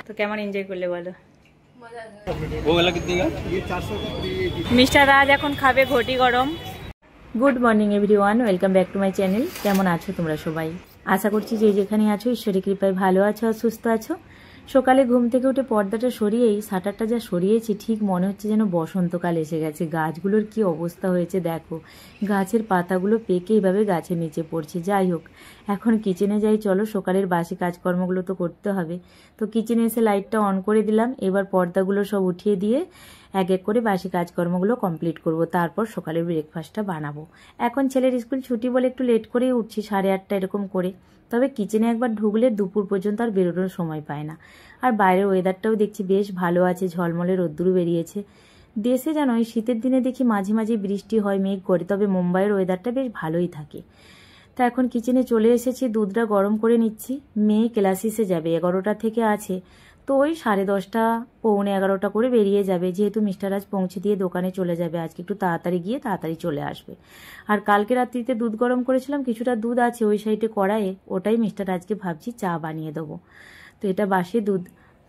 তো কেমন এনজয় করলে বলো? মিস্টার রাজ এখন খাবে ঘটি গরম। Good morning everyone, welcome back to my channel. কেমন আছো তোমরা সবাই? আশা করছি যে যেখানে আছো ঈশ্বরের কৃপায় ভালো আছো আর সুস্থ আছো। সকালে ঘুম থেকে উঠে পর্দাটা সরিয়েই শাটারটা যা সরিয়েছি, ঠিক মনে হচ্ছে যেন বসন্তকাল এসে গেছে। গাছগুলোর কি অবস্থা হয়েছে দেখো, গাছের পাতাগুলো পেকে এইভাবে গাছের নিচে পড়ছে। যাই হোক, এখন কিচেনে যাই, চলো। সকালের বাসি কাজকর্মগুলো তো করতে হবে। তো কিচেনে এসে লাইটটা অন করে দিলাম। এবার পর্দাগুলো সব উঠিয়ে দিয়ে এক এক করে বাসি কাজকর্মগুলো কমপ্লিট করব, তারপর সকালের ব্রেকফাস্টটা বানাবো। এখন ছেলের স্কুল ছুটি বলে একটু লেট করেই উঠছি, 8:30 এরকম করে। তবে কিচেনে একবার ঢুকলে দুপুর পর্যন্ত আর বেরোনোর সময় পায় না। আর বাইরের ওয়েদারটাও দেখছি বেশ ভালো আছে, ঝলমলে রোদ্দুর বেরিয়েছে। দেশে যেন এই শীতের দিনে দেখি মাঝে মাঝে বৃষ্টি হয়, মেঘ করে, তবে মুম্বাইয়ের ওয়েদারটা বেশ ভালোই থাকে। তা এখন কিচেনে চলে এসেছি, দুধটা গরম করে নিচ্ছি। মেয়ে ক্লাসিসে যাবে, 11টা থেকে আছে, তো ওই 10:30 পৌনে 11টা করে বেরিয়ে যাবে, যেহেতু মিস্টার রাজ পৌঁছে দিয়ে দোকানে চলে যাবে। আজকে একটু তাড়াতাড়ি গিয়ে তাড়াতাড়ি চলে আসবে। আর কালকে রাত্রিতে দুধ গরম করেছিলাম, কিছুটা দুধ আছে ওই সাইডে কড়াইয়ে, ওটাই মিস্টার রাজকে ভাবছি চা বানিয়ে দেবো। তো এটা বাসি দুধ,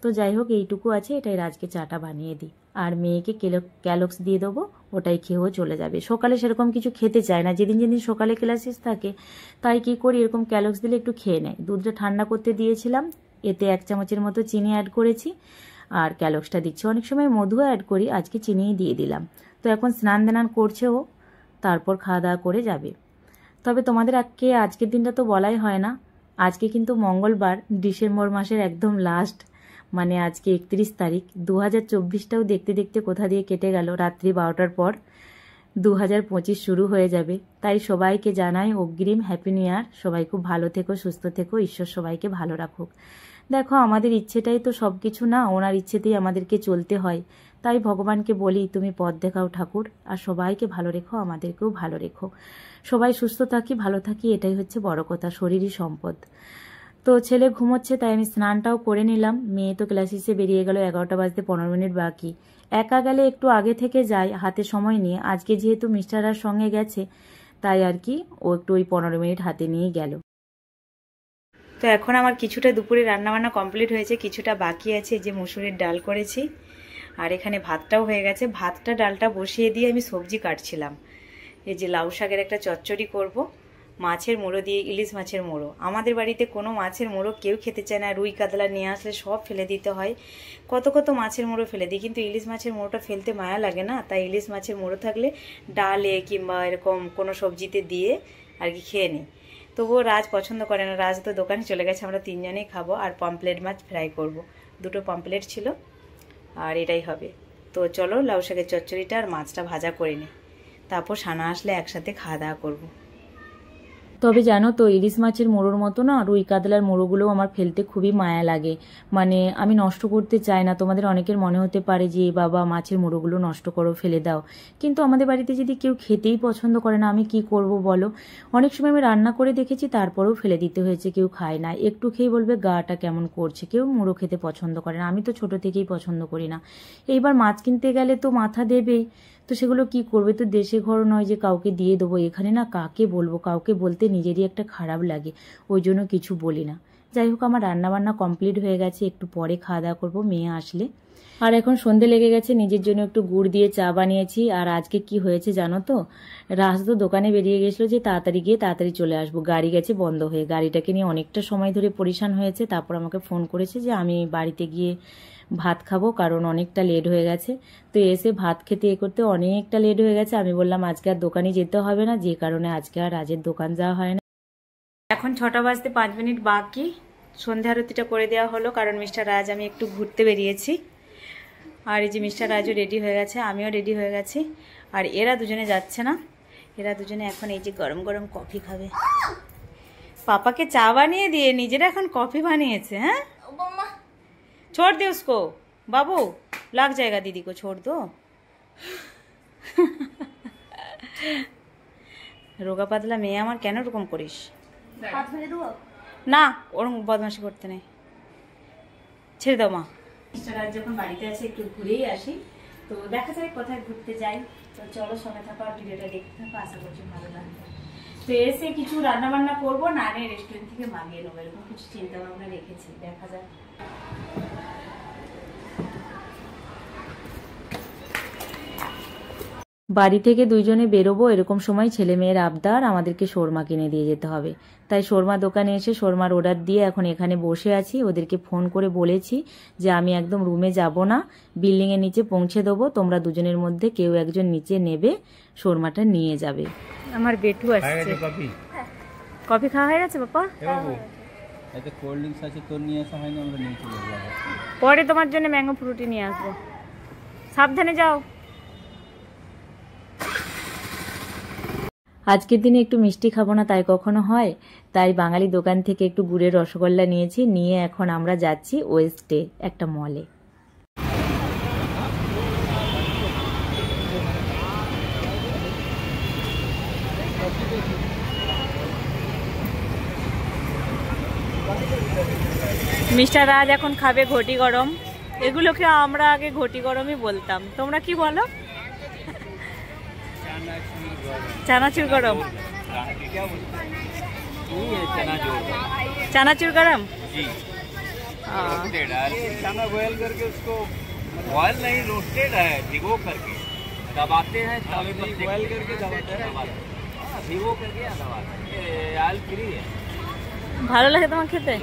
তো যাই হোক এইটুকু আছে, এটাই রাজকে চাটা বানিয়ে দিই। আর মেয়েকে ক্যালক্স দিয়ে দেবো, ওটাই খেয়েও চলে যাবে। সকালে সেরকম কিছু খেতে চায় না, যেদিন যেদিন সকালে ক্লাসেস থাকে তাই কি করি, এরকম ক্যালক্স দিলে একটু খেয়ে নেয়। দুধটা ঠান্ডা করতে দিয়েছিলাম, এতে 1 চামচের মতো চিনি অ্যাড করেছি আর ক্যালক্সটা দিচ্ছি। অনেক সময় মধুও অ্যাড করি, আজকে চিনিই দিয়ে দিলাম। তো এখন স্নান দান করছে ও, তারপর খাওয়া দাওয়া করে যাবে। তবে তোমাদের আজকের দিনটা তো বলাই হয় না। আজকে কিন্তু মঙ্গলবার, ডিসেম্বর মাসের একদম লাস্ট, মানে আজকে 31 তারিখ। 2024টাও দেখতে দেখতে কোথা দিয়ে কেটে গেল। রাত্রি 12টার পর 2025 শুরু হয়ে যাবে। তাই সবাইকে জানাই অগ্রিম হ্যাপি নিউ ইয়ার। সবাই খুব ভালো থেকো, সুস্থ থেকো, ঈশ্বর সবাইকে ভালো রাখুক। দেখো, আমাদের ইচ্ছেটাই তো সব কিছু না, ওনার ইচ্ছেতেই আমাদেরকে চলতে হয়। তাই ভগবানকে বলি, তুমি পথ দেখাও ঠাকুর, আর সবাইকে ভালো রেখো, আমাদেরকেও ভালো রেখো। সবাই সুস্থ থাকি, ভালো থাকি, এটাই হচ্ছে বড় কথা, শরীরই সম্পদ। তো ছেলে ঘুমোচ্ছে, তাই আমি স্নানটাও করে নিলাম। মেয়ে তো ক্লাসিসে বেরিয়ে গেল, 11টা বাজতে 15 মিনিট বাকি। একা গেলে একটু আগে থেকে যাই হাতে সময় নিয়ে, আজকে যেহেতু মিস্টাররার সঙ্গে গেছে তাই আর কি ও একটু ওই 15 মিনিট হাতে নিয়ে গেল। তো এখন আমার কিছুটা দুপুরে রান্নাবান্না কমপ্লিট হয়েছে, কিছুটা বাকি আছে। যে মুসুরির ডাল করেছি, আর এখানে ভাতটাও হয়ে গেছে। ভাতটা ডালটা বসিয়ে দিয়ে আমি সবজি কাটছিলাম। এই যে লাউ শাকের একটা চচ্চড়ি করব, মাছের মুড়ো দিয়ে, ইলিশ মাছের মুড়ো। আমাদের বাড়িতে কোনো মাছের মুড়ো কেউ খেতে চায় না, রুই কাতলা নিয়ে আসলে সব ফেলে দিতে হয়। কত কত মাছের মুড়ো ফেলে দিই, কিন্তু ইলিশ মাছের মুড়োটা ফেলতে মায়া লাগে না। তাই ইলিশ মাছের মুড়ো থাকলে ডালে কিংবা এরকম কোনো সবজিতে দিয়ে আর কি খেয়ে নিই। তবুও রাজ পছন্দ করে না, রাজ তো দোকানে চলে গেছে, আমরা 3 জনেই খাবো। আর পমপ্লেট মাছ ফ্রাই করব, 2টো পমপ্লেট ছিল, আর এটাই হবে। তো চলো লাউ শাকের চচ্চড়িটা আর মাছটা ভাজা করে নিই, তারপর সানা আসলে একসাথে খাওয়া দাওয়া করবো। তবে জানো তো, ইলিশ মাছের মোড়োর মতো না রুই কাতলার মোড়োগুলোও আমার ফেলতে খুবই মায়া লাগে। মানে আমি নষ্ট করতে চাই না। তোমাদের অনেকের মনে হতে পারে যে বাবা মাছের মোড়োগুলো নষ্ট করো, ফেলে দাও, কিন্তু আমাদের বাড়িতে যদি কেউ খেতেই পছন্দ করে না, আমি কি করব বলো। অনেক সময় আমি রান্না করে দেখেছি, তারপরেও ফেলে দিতে হয়েছে। কেউ খায় না, একটু খেয়ে বলবে গাটা কেমন করছে, কেউ মোড়ো খেতে পছন্দ করে না। আমি তো ছোট থেকেই পছন্দ করি না। এইবার মাছ কিনতে গেলে তো মাথা দেবেই, তো সেগুলো কি করবে, তো দেশে ঘর নয় যে কাউকে দিয়ে দেবো। এখানে না কাকে বলবো, কাউকে বলতে নিজেরই একটা খারাপ লাগে, ওই জন্য কিছু বলি না। যাই হোক, আমার রান্নাবান্না কমপ্লিট হয়ে গেছে, একটু পরে খাওয়া দাওয়া করবো মেয়ে আসলে। আর এখন সন্ধে লেগে গেছে, নিজের জন্য একটু গুড় দিয়ে চা বানিয়েছি। আর আজকে কি হয়েছে জানো তো, রাজ তো দোকানে বেরিয়ে গেছিলো যে তাড়াতাড়ি গিয়ে তাড়াতাড়ি চলে আসবো, গাড়ি গেছে বন্ধ হয়ে। গাড়িটাকে নিয়ে অনেকটা সময় ধরে পরেশান হয়েছে। তারপর আমাকে ফোন করেছে যে আমি বাড়িতে গিয়ে ভাত খাবো, কারণ অনেকটা লেট হয়ে গেছে। তো এসে ভাত খেতে করতে অনেকটা লেট হয়ে গেছে। আমি বললাম আজকে আর দোকানে যেতে হবে না, যে কারণে আজকে আর রাজের দোকান যাওয়া হয় না। এখন 6টা বাজতে 5 মিনিট বাকি, সন্ধ্যা আরতিটা করে দেওয়া হলো, কারণ মিস্টার রাজ আমি একটু ঘুরতে বেরিয়েছি। আর এই যে মিস্টার রাজও রেডি হয়ে গেছে, আমিও রেডি হয়ে গেছি। আর এরা দুজনে যাচ্ছে না, এরা দুজনে এখন এই যে গরম গরম কফি খাবে। পাপাকে চা বানিয়ে দিয়ে নিজেরা এখন কফি বানিয়েছে। হ্যাঁ, छोड़ दे उसको बाबू, लग जाएगा दीदी को, छोड़ दो। রোগা পাতলা মেয়ে আমার, কেন এরকম করিস? না, ওরকম বদমাশি করতে নেই, ছেড়ে দাও মা। রাত যখন বাড়িতে আছে একটু ঘুরেই আসি, তো দেখা যায় কোথায় ঘুরতে যাই। তো চলো সঙ্গে থাকো আর ভিডিওটা দেখতে থাকো, আশা করছি ভালো লাগবে। তো এসে কিছু রান্না বান্না করবো, না নে রেস্টুরেন্ট থেকে মাগিয়ে নেবো, এরকম কিছু চিন্তা ভাবনা রেখেছি, দেখা যাক। বাড়ি থেকে দুইজনে বেরোবো, এরকম সময় ছেলে মেয়ের আবদার, আমাদেরকে শোরমা কিনে দিয়ে যেতে হবে। তাই শোরমা দোকানে এসে শোরমার অর্ডার দিয়ে এখন এখানে বসে আছি। ওদেরকে ফোন করে বলেছি যে আমি একদম রুমে যাব না, বিল্ডিংয়ের নিচে পৌঁছে দেবো, তোমরা দুজনের মধ্যে কেউ একজন নিচে নেবে, শোরমাটা নিয়ে যাবে। আমার বেটু আসছে। কফি খাওয়া হয়ে গেছে বাবা? কোল্ড ড্রিঙ্কস আছে, তোর নিয়ে আসা হয়নি, আমরা নিয়ে চলে যাবো। পরে তোমার জন্য ম্যাঙ্গো ফ্রুটি নিয়ে আসবো, সাবধানে যাও। আজকের দিনে একটু মিষ্টি খাবো না তাই কখনো হয়, তাই বাঙালি দোকান থেকে একটু গুড়ের রসগোল্লা নিয়েছি, নিয়ে এখন আমরা যাচ্ছি ওয়েস্টে একটা মলে। মিস্টার রাজ এখন খাবে ঘটি গরম। এগুলোকে আমরা আগে ঘটি গরমই বলতাম, তোমরা কি বলো? চানাচুর গরম, চানাচুর गरम जी। चना बॉयल करके उसको बॉयल नहीं, रोस्टेड है, भिगो करके दबाते हैं, तवे पर बॉयल करके दबाते हैं, भिगो करके दबाते हैं। ऑयल फ्री है, ভালো লাগে তোমার খেতে?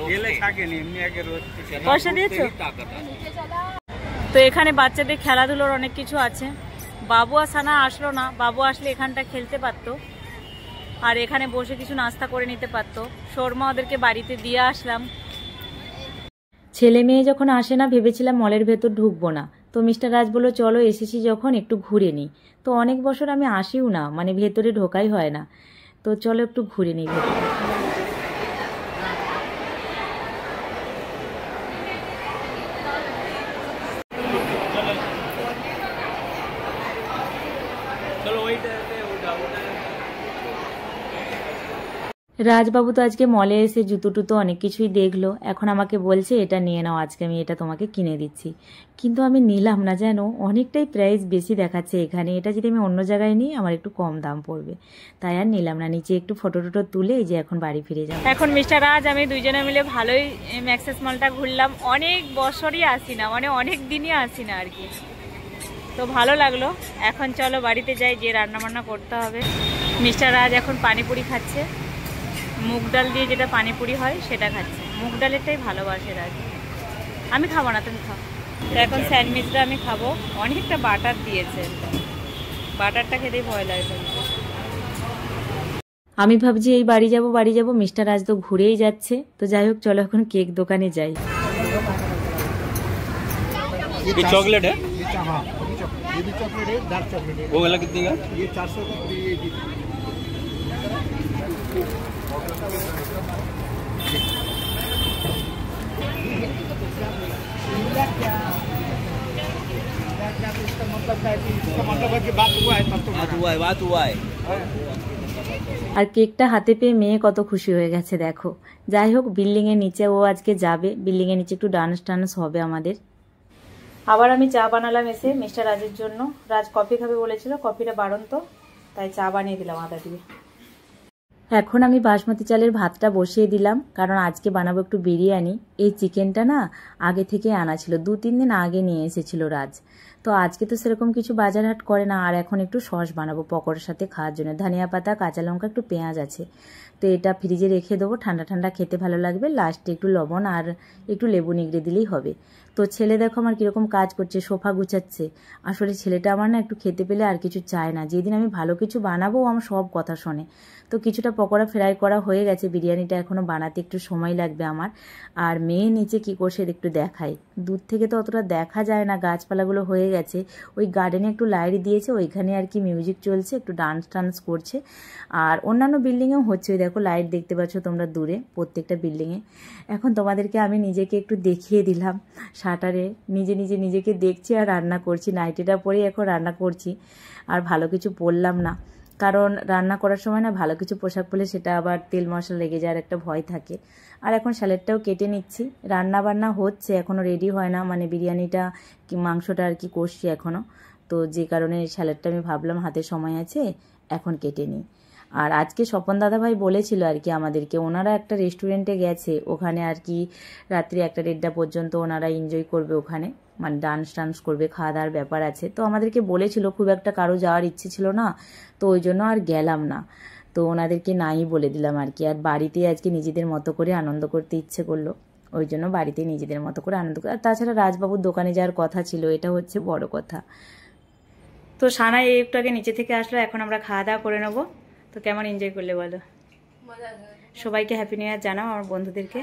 পয়সা দিয়েছো? তো এখানে বাচ্চাদের খেলাধুলোর অনেক কিছু আছে। বাবু আর সানা আসলো না, বাবু আসলে এখানটা খেলতে পারতো আর এখানে বসে কিছু নাস্তা করে নিতে পারতো। শর্মা ওদেরকে বাড়িতে দিয়ে আসলাম। ছেলে মেয়ে যখন আসে না ভেবেছিলাম মলের ভেতর ঢুকবো না, তো মিস্টার রাজ বললো চলো এসেছি যখন একটু ঘুরে নিই। তো অনেক বছর আমি আসিও না, মানে ভেতরে ঢোকাই হয় না, তো চলো একটু ঘুরে নিই ভেতরে। রাজবাবু তো আজকে মলে এসে জুতো টুতো অনেক কিছুই দেখলো, এখন আমাকে বলছে এটা নিয়ে নাও, আজকে আমি এটা তোমাকে কিনে দিচ্ছি। কিন্তু আমি নিলাম না, যেন অনেকটাই প্রাইস বেশি দেখাচ্ছে এখানে, এটা যদি আমি অন্য জায়গায় নিই আমার একটু কম দাম পড়বে, তাই আর নিলাম না। নিচে একটু ফটো টটো তুলে এই যে এখন বাড়ি ফিরে যাবো। এখন মিস্টার রাজ আমি দুইজনে মিলে ভালোই ম্যাক্সেস মলটা ঘুরলাম, অনেক বছরই আসি না, মানে অনেক দিনই আসি না আর কি, তো ভালো লাগলো। এখন চলো বাড়িতে যাই, যে রান্না বান্না করতে হবে। মিস্টার রাজ এখন পানিপুরি খাচ্ছে, মুগ ডাল দিয়ে যেটা পানিপুরি হয় সেটা খাচ্ছে, মুগ ডালেরটাই ভালোবাসে রাজ। আমি খাবো না, তুমি খাও। এখন স্যান্ডউইচটা আমি খাবো, অনেকটা বাটার দিয়েছে, বাটারটা খেতেই ভয় লাগে। আমি ভাবছি এই বাড়ি যাব, মিস্টার রাজ তো ঘুরেই যাচ্ছে, তো যাই হোক চলো এখন কেক দোকানে যাই। ये चॉकलेट है, हाँ ये भी चॉकलेट है, डार्क चॉकलेट है। वो वाला कितने का? ये 400 का और ये मतलब है कि बात हुआ है तब तो बात हुआ है। আর কেকটা হাতে পেয়ে মেয়ে কত খুশি হয়ে গেছে দেখো। যাই হোক বিল্ডিংয়ের নিচে ও আজকে যাবে, বিল্ডিংয়ের নিচে একটু ডান্স টান্স হবে আমাদের। আবার আমি চা বানালাম এসে মিস্টার রাজের জন্য, রাজ কফি খাবে বলেছিল, কফিটা বারণ তো, তাই চা বানিয়ে দিলাম আদা দিয়ে। এখন আমি বাসমতি চালের ভাতটা বসিয়ে দিলাম, কারণ আজকে বানাবো একটু বিরিয়ানি। এই চিকেনটা না আগে থেকে আনা ছিল, 2-3 দিন আগে নিয়ে এসেছিল রাজ, তো আজকে তো সেরকম কিছু বাজার হাট করে না। আর এখন একটু সস বানাবো পকোড়ার সাথে খাওয়ার জন্য, ধনিয়া পাতা, কাঁচা লঙ্কা, একটু পেঁয়াজ আছে, তো এটা ফ্রিজে রেখে দেবো, ঠান্ডা ঠান্ডা খেতে ভালো লাগবে। লাস্টে একটু লবণ আর একটু লেবু নিগড়ে দিলেই হবে। তো ছেলে দেখো আমার কীরকম কাজ করছে, সোফা গুছাচ্ছে। আসলে ছেলেটা আমার না একটু খেতে পেলে আর কিছু চায় না, যেদিন আমি ভালো কিছু বানাবো আমার সব কথা শোনে। তো কিছুটা পকোড়া ফ্রাই করা হয়ে গেছে, বিরিয়ানিটা এখনও বানাতে একটু সময় লাগবে আমার। আর মেয়ে নিচে কি করছে একটু দেখাই, দূর থেকে তো অতটা দেখা যায় না, গাছপালাগুলো হয়ে গেছে। ওই গার্ডেনে একটু লাইট দিয়েছে, ওইখানে আর কি মিউজিক চলছে, একটু ডান্স টান্স করছে। আর অন্যান্য বিল্ডিংয়েও হচ্ছে, ওই দেখো লাইট দেখতে পাচ্ছ তোমরা দূরে প্রত্যেকটা বিল্ডিংয়ে। এখন তোমাদেরকে আমি নিজেকে একটু দেখিয়ে দিলাম শাটারে, নিজেকে দেখছি আর রান্না করছি, নাইটিটা পরেই এখন রান্না করছি। আর ভালো কিছু পরলাম না, কারণ রান্না করার সময় না ভালো কিছু পোশাক পরলে সেটা আবার তেল মশলা লেগে যাওয়ার একটা ভয় থাকে। আর এখন স্যালাডটাও কেটে নিচ্ছি, রান্না বান্না হচ্ছে, এখনও রেডি হয় না, মানে বিরিয়ানিটা কি মাংসটা আর কি কষছি এখনও, তো যে কারণে স্যালাডটা আমি ভাবলাম হাতে সময় আছে এখন কেটে নিই। আর আজকে স্বপন দাদাভাই বলেছিল আর কি আমাদেরকে, ওনারা একটা রেস্টুরেন্টে গেছে, ওখানে আর কি রাত্রি 1টা-1:30 পর্যন্ত ওনারা এনজয় করবে ওখানে, মানে ডান্স টান্স করবে, খাওয়া দাওয়ার ব্যাপার আছে। তো আমাদেরকে বলেছিল, খুব একটা কারো যাওয়ার ইচ্ছে ছিল না, তো ওই জন্য আর গেলাম না। তো ওনাদেরকে নাই বলে দিলাম আর কি। আর বাড়িতে আজকে নিজেদের মতো করে আনন্দ করতে ইচ্ছে করলো, ওই জন্য বাড়িতে নিজেদের মতো করে আনন্দ করে। আর তাছাড়া রাজবাবুর দোকানে যাওয়ার কথা ছিল, এটা হচ্ছে বড় কথা। তো সানা একটু আগে নিচে থেকে আসলো, এখন আমরা খাওয়া দাওয়া করে নেবো। তো কেমন এনজয় করলে বলো? সবাইকে হ্যাপি নিউ ইয়ার জানাও আমার বন্ধুদেরকে।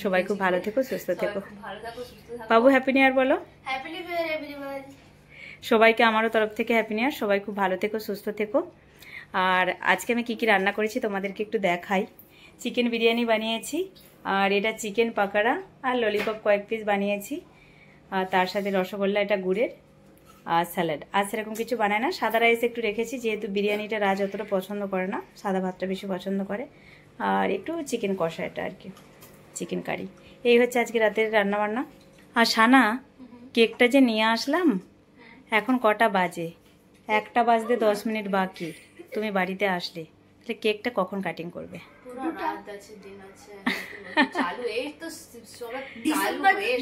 সবাই খুব ভালো থেকো, সুস্থ থেকো। বাবু হ্যাপি নিউ ইয়ার বলো। সবাইকে আমারও তরফ থেকে হ্যাপি নিউ ইয়ার। সবাই খুব ভালো থেকো, সুস্থ থেকো। আর আজকে আমি কি কি রান্না করেছি তোমাদেরকে একটু দেখাই। চিকেন বিরিয়ানি বানিয়েছি, আর এটা চিকেন পাকোড়া আর ললিপপ কয়েক পিস বানিয়েছি, আর তার সাথে রসগোল্লা, এটা গুড়ের, আর স্যালাড। আর সেরকম কিছু বানায় না, সাদা রাইস একটু রেখেছি, যেহেতু বিরিয়ানিটা রাজ অতটা পছন্দ করে না, সাদা ভাতটা বেশি পছন্দ করে। আর একটু চিকেন কষা, এটা আর কি চিকেন কারি। এই হচ্ছে আজকে রাতের রান্নাবান্না। আর সানা, কেকটা যে নিয়ে আসলাম, এখন কটা বাজে? 1টা বাজতে 10 মিনিট বাকি। তুমি বাড়িতে আসলে তাহলে কেকটা কখন কাটিং করবে?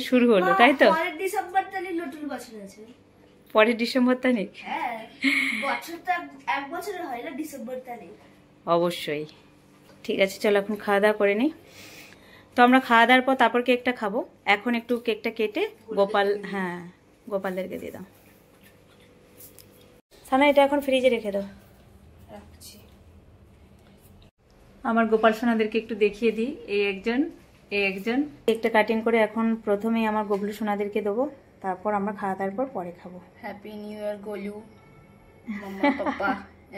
শুরু হলো তাই তো? পরের ডিসেম্বর তারিখ? অবশ্যই। ঠিক আছে, চলো এখন খাওয়া দাওয়া করে নিই। তো আমরা খাওয়া দাওয়ার পর তারপর কেকটা খাবো। এখন একটু কেকটা কেটে গোপালদেরকে দিয়ে দাও। সানা, এটা এখন ফ্রিজে রেখে দাও। আমার গোপাল সোনাদেরকে একটু দেখিয়ে দিই। এই একজন কেকটা কাটিং করে এখন প্রথমেই আমার গোবলু সোনাদেরকে দেবো, তারপর আমরা খাওয়া দাওয়ার পর পরে খাবো। হ্যাপি নিউ ইয়ার গোলু, মাম্মা, পাপা,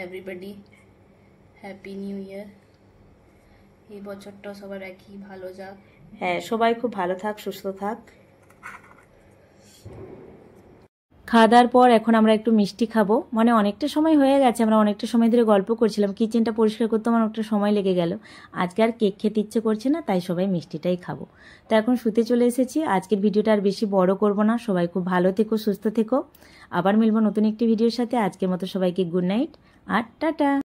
এভরিবডি, হ্যাপি নিউ ইয়ার। এই বছরটা সবার একই ভালো যাক। হ্যাঁ, সবাই খুব ভালো থাক, সুস্থ থাক। খাওয়া দাওয়ার পর এখন আমরা একটু মিষ্টি খাবো। মানে অনেকটা সময় হয়ে গেছে, আমরা অনেকটা সময় ধরে গল্প করছিলাম, কিচেনটা পরিষ্কার করতে আমার অনেকটা সময় লেগে গেল। আজকে আর কেক খেতে ইচ্ছে করছে না, তাই সবাই মিষ্টিটাই খাবো। তো এখন শুতে চলে এসেছি। আজকের ভিডিওটা আর বেশি বড় করব না। সবাই খুব ভালো থেকো, সুস্থ থেকো। আবার মিলবো নতুন একটি ভিডিওর সাথে। আজকের মতো সবাইকে গুড নাইট আর টাটা।